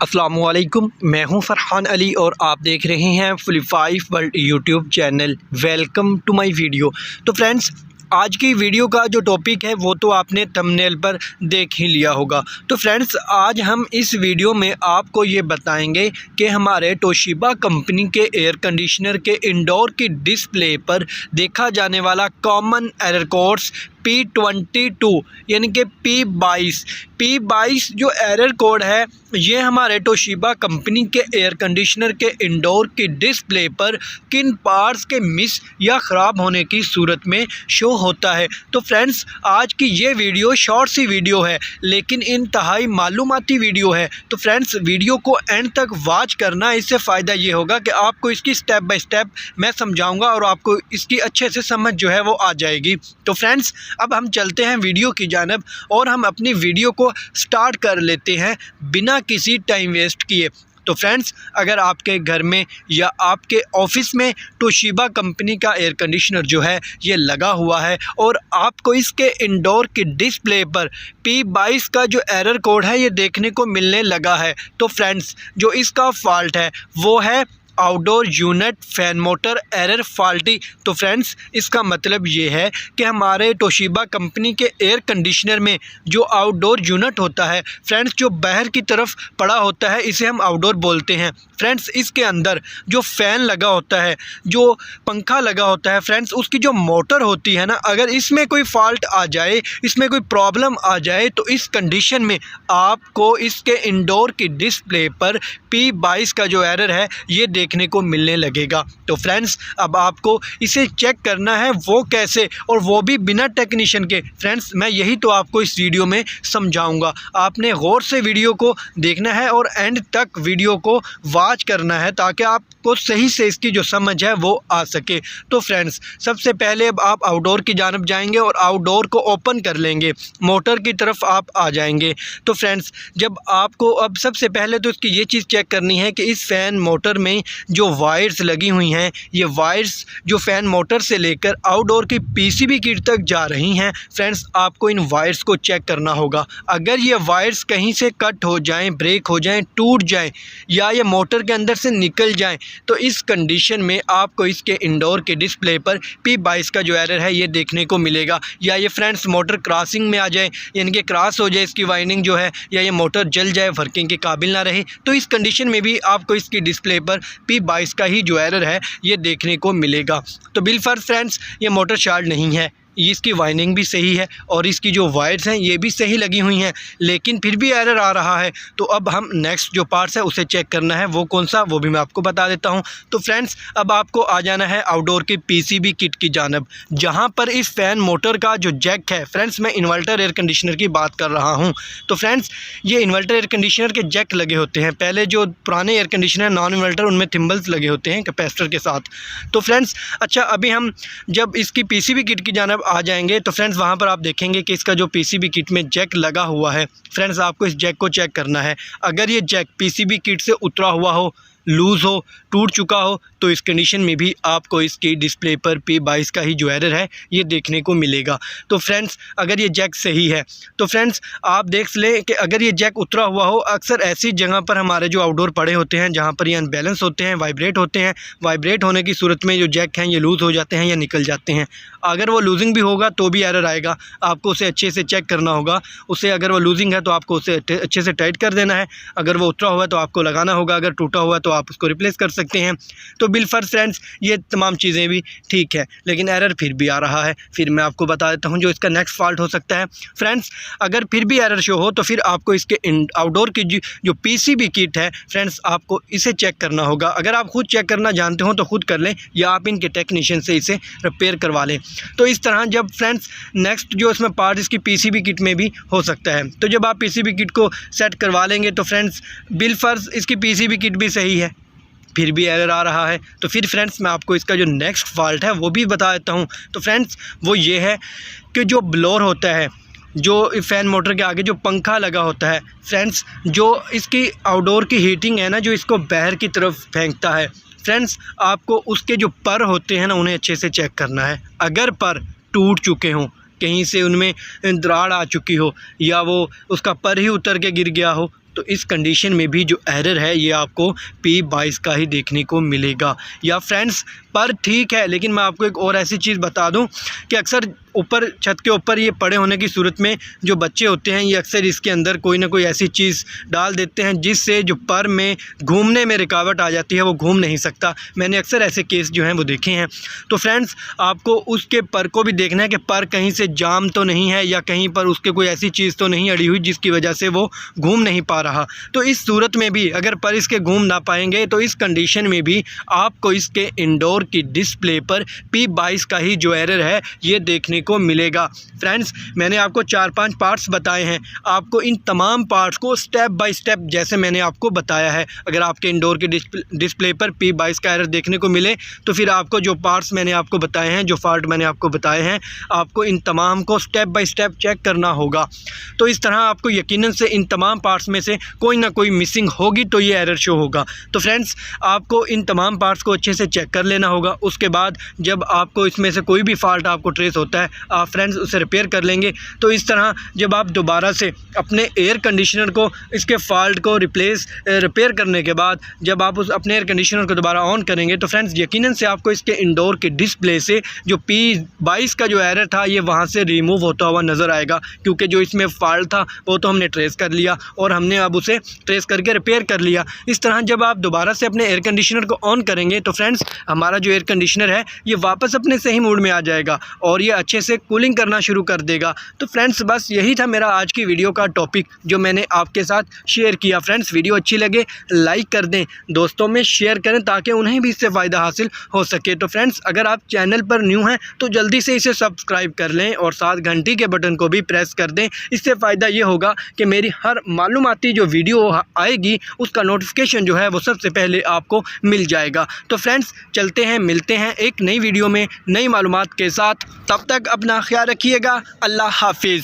अस्सलामुअलैकुम, मैं हूं फरहान अली और आप देख रहे हैं फुली5 world YouTube channel. Welcome to my video. तो फ्रेंड्स, आज की वीडियो का जो टॉपिक है वो तो आपने थंबनेल पर देख ही लिया होगा। तो फ्रेंड्स, आज हम इस वीडियो में आपको ये बताएंगे कि हमारे तोशिबा कंपनी के एयर कंडीशनर के इंडोर की डिस्प्ले पर देखा जाने वाला कॉमन एरर कोड्स P22 यानी कि P22 जो एरर कोड है, ये हमारे तोशिबा कंपनी के एयर कंडीशनर के इंडोर की डिस्प्ले पर किन पार्ट्स के मिस या ख़राब होने की सूरत में शो होता है। तो फ्रेंड्स, आज की ये वीडियो शॉर्ट सी वीडियो है लेकिन इंतहाई मालूमाती वीडियो है। तो फ्रेंड्स, वीडियो को एंड तक वॉच करना, इससे फ़ायदा ये होगा कि आपको इसकी स्टेप बाय स्टेप मैं समझाऊंगा और आपको इसकी अच्छे से समझ जो है वो आ जाएगी। तो फ्रेंड्स, अब हम चलते हैं वीडियो की जानिब और हम अपनी वीडियो को स्टार्ट कर लेते हैं बिना किसी टाइम वेस्ट किए। तो फ्रेंड्स, अगर आपके घर में या आपके ऑफिस में तोशिबा कंपनी का एयर कंडीशनर जो है ये लगा हुआ है और आपको इसके इंडोर की डिस्प्ले पर P22 का जो एरर कोड है ये देखने को मिलने लगा है, तो फ्रेंड्स, जो इसका फॉल्ट है वो है outdoor unit fan motor error faulty. तो फ्रेंड्स, इसका मतलब ये है कि हमारे तोशिबा कंपनी के एयर कंडीशनर में जो आउटडोर यूनिट होता है फ्रेंड्स, जो बाहर की तरफ पड़ा होता है, इसे हम आउटडोर बोलते हैं। फ्रेंड्स, इसके अंदर जो फ़ैन लगा होता है, जो पंखा लगा होता है फ्रेंड्स, उसकी जो मोटर होती है ना, अगर इसमें कोई फॉल्ट आ जाए, इसमें कोई प्रॉब्लम आ जाए, तो इस कंडीशन में आपको इसके इंडोर की डिस्प्ले पर P22 का जो एरर है ये देखने को मिलने लगेगा। तो फ्रेंड्स, अब आपको इसे चेक करना है, वो कैसे, और वो भी बिना टेक्नीशियन के। फ्रेंड्स, मैं यही तो आपको इस वीडियो में समझाऊंगा। आपने गौर से वीडियो को देखना है और एंड तक वीडियो को वॉच करना है ताकि आपको सही से इसकी जो समझ है वो आ सके। तो फ्रेंड्स, सबसे पहले अब आप आउटडोर की जानब जाएंगे और आउटडोर को ओपन कर लेंगे, मोटर की तरफ आप आ जाएंगे। तो फ्रेंड्स, जब आपको अब सबसे पहले तो इसकी ये चीज़ चेक करनी है कि इस फ़ैन मोटर में जो वायर्स लगी हुई हैं, ये वायर्स जो फ़ैन मोटर से लेकर आउटडोर की PCB किट तक जा रही हैं। फ्रेंड्स, आपको इन वायर्स को चेक करना होगा। अगर ये वायर्स कहीं से कट हो जाएं, ब्रेक हो जाएं, टूट जाएं या ये मोटर के अंदर से निकल जाएं, तो इस कंडीशन में आपको इसके इंडोर के डिस्प्ले पर P22 का जो एरर है ये देखने को मिलेगा। या ये फ्रेंड्स मोटर क्रॉसिंग में आ जाए, यानी कि क्रॉस हो जाए इसकी वाइंडिंग जो है, या ये मोटर जल जाए, वर्किंग के काबिल ना रहे, तो इस कंडीशन में भी आपको इसकी डिस्प्ले पर P22 का ही जो एरर है ये देखने को मिलेगा। तो बिलफर्ज फ्रेंड्स, ये मोटर शॉर्ट नहीं है, इसकी वाइंडिंग भी सही है और इसकी जो वायर्स हैं ये भी सही लगी हुई हैं, लेकिन फिर भी एरर आ रहा है। तो अब हम नेक्स्ट जो पार्ट्स है उसे चेक करना है, वो कौन सा, वो भी मैं आपको बता देता हूं। तो फ्रेंड्स, अब आपको आ जाना है आउटडोर की PCB किट की जानब, जहां पर इस फ़ैन मोटर का जो जैक है, फ्रेंड्स मैं इन्वर्टर एयर कंडीशनर की बात कर रहा हूँ। तो फ्रेंड्स, ये इन्वर्टर एयर कंडीशनर के जैक लगे होते हैं। पहले जो पुराने एयर कंडीशनर नॉन इन्वर्टर, उनमें थिम्बल्स लगे होते हैं कैपेसिटर के साथ। तो फ्रेंड्स, अच्छा, अभी हम जब इसकी PCB किट की जानब आ जाएंगे तो फ्रेंड्स, वहाँ पर आप देखेंगे कि इसका जो PCB किट में जैक लगा हुआ है, फ्रेंड्स आपको इस जैक को चेक करना है। अगर ये जैक PCB किट से उतरा हुआ हो, लूज़ हो, टूट चुका हो, तो इस कंडीशन में भी आपको इसकी डिस्प्ले पर P22 का ही जो एरर है ये देखने को मिलेगा। तो फ्रेंड्स, अगर ये जैक सही है तो फ्रेंड्स आप देख लें कि अगर ये जैक उतरा हुआ हो, अक्सर ऐसी जगह पर हमारे जो आउटडोर पड़े होते हैं जहाँ पर ये अनबैलेंस होते हैं, वाइब्रेट होते हैं, वाइब्रेट होने की सूरत में जो जैक हैं ये लूज़ हो जाते हैं या निकल जाते हैं। अगर वो लूजिंग भी होगा तो भी एरर आएगा, आपको उसे अच्छे से चेक करना होगा। उसे अगर वो लूजिंग है तो आपको उसे अच्छे से टाइट कर देना है, अगर वो उतरा हुआ है तो आपको लगाना होगा, अगर टूटा हुआ है तो आप उसको रिप्लेस कर सकते हैं। तो बिलफर्ज फ्रेंड्स, ये तमाम चीज़ें भी ठीक है, लेकिन एरर फिर भी आ रहा है। फिर मैं आपको बता देता हूँ जो इसका नेक्स्ट फॉल्ट हो सकता है। फ्रेंड्स, अगर फिर भी एरर शो हो तो फिर आपको इसके आउटडोर की जो PCB किट है फ्रेंड्स, आपको इसे चेक करना होगा। अगर आप खुद चेक करना जानते हो तो खुद कर लें, या आप इनके टेक्नीशियन से इसे रिपेयर करवा लें। तो इस तरह जब फ्रेंड्स नेक्स्ट जो इसमें पार्ट इसकी PCB किट में भी हो सकता है, तो जब आप PCB किट को सेट करवा लेंगे तो फ्रेंड्स बिलफर्ज इसकी PCB किट भी सही है, फिर भी एरर आ रहा है। तो फिर फ्रेंड्स, मैं आपको इसका जो नेक्स्ट फॉल्ट है वो भी बता देता हूँ। तो फ्रेंड्स, वो ये है कि जो ब्लोअर होता है, जो फ़ैन मोटर के आगे जो पंखा लगा होता है फ्रेंड्स, जो इसकी आउटडोर की हीटिंग है ना, जो इसको बाहर की तरफ फेंकता है फ्रेंड्स, आपको उसके जो पर होते हैं ना उन्हें अच्छे से चेक करना है। अगर पर टूट चुके हों, कहीं से उनमें दरार आ चुकी हो या वो उसका पर ही उतर के गिर गया हो, तो इस कंडीशन में भी जो एरर है ये आपको P22 का ही देखने को मिलेगा। या फ्रेंड्स पर ठीक है, लेकिन मैं आपको एक और ऐसी चीज़ बता दूं कि अक्सर ऊपर छत के ऊपर ये पड़े होने की सूरत में जो बच्चे होते हैं ये अक्सर इसके अंदर कोई ना कोई ऐसी चीज़ डाल देते हैं जिससे जो पर में घूमने में रुकावट आ जाती है, वो घूम नहीं सकता। मैंने अक्सर ऐसे केस जो हैं वो देखे हैं। तो फ्रेंड्स आपको उसके पर को भी देखना है कि पर कहीं से जाम तो नहीं है या कहीं पर उसके कोई ऐसी चीज़ तो नहीं अड़ी हुई जिसकी वजह से वो घूम नहीं पा रहा। तो इस सूरत में भी अगर पर इसके घूम ना पाएंगे तो इस कंडीशन में भी आपको इसके इंडोर की डिस्प्ले पर P22 का ही जो एरर है ये देखने को मिलेगा। फ्रेंड्स मैंने आपको 4-5 पार्ट्स बताए हैं, आपको इन तमाम पार्ट्स को स्टेप बाय स्टेप जैसे मैंने आपको बताया है, अगर आपके इंडोर के डिस्प्ले पर P22 का एरर देखने को मिले तो फिर आपको जो पार्ट्स मैंने आपको बताए हैं, जो फॉल्ट मैंने आपको बताए हैं, आपको इन तमाम को स्टेप बाय स्टेप चेक करना होगा। तो इस तरह आपको यकीनन से इन तमाम पार्ट्स में से कोई ना कोई मिसिंग होगी तो ये एरर शो होगा। तो फ्रेंड्स आपको इन तमाम पार्ट्स को अच्छे से चेक कर लेना होगा। उसके बाद जब आपको इसमें से कोई भी फॉल्ट आपको ट्रेस होता है, आप फ्रेंड्स उसे रिपेयर कर लेंगे। तो इस तरह जब आप दोबारा से अपने एयर कंडीशनर को इसके फॉल्ट को रिपेयर करने के बाद जब आप उस अपने एयर कंडीशनर को दोबारा ऑन करेंगे तो फ्रेंड्स यकीनन से आपको इसके इंडोर के डिस्प्ले से जो P22 का जो एरर था ये वहाँ से रिमूव होता हुआ नज़र आएगा, क्योंकि जो इसमें फॉल्ट था वो तो हमने ट्रेस कर लिया और हमने अब उसे ट्रेस करके रिपेयर कर लिया। इस तरह जब आप दोबारा से अपने एयर कंडीशनर को ऑन करेंगे तो फ्रेंड्स हमारा जो एयर कंडीशनर है ये वापस अपने सही मूड में आ जाएगा और ये अच्छे से कूलिंग करना शुरू कर देगा। तो फ्रेंड्स बस यही था मेरा आज की वीडियो का टॉपिक जो मैंने आपके साथ शेयर किया। फ्रेंड्स वीडियो अच्छी लगे लाइक कर दें, दोस्तों में शेयर करें ताकि उन्हें भी इससे फ़ायदा हासिल हो सके। तो फ्रेंड्स अगर आप चैनल पर न्यू हैं तो जल्दी से इसे सब्सक्राइब कर लें और साथ घंटी के बटन को भी प्रेस कर दें। इससे फ़ायदा ये होगा कि मेरी हर मालूमाती जो वीडियो आएगी उसका नोटिफिकेशन जो है वो सबसे पहले आपको मिल जाएगा। तो फ्रेंड्स चलते हैं, मिलते हैं एक नई वीडियो में नई मालूमात के साथ। तब तक अपना ख्याल रखिएगा। अल्लाह हाफिज़।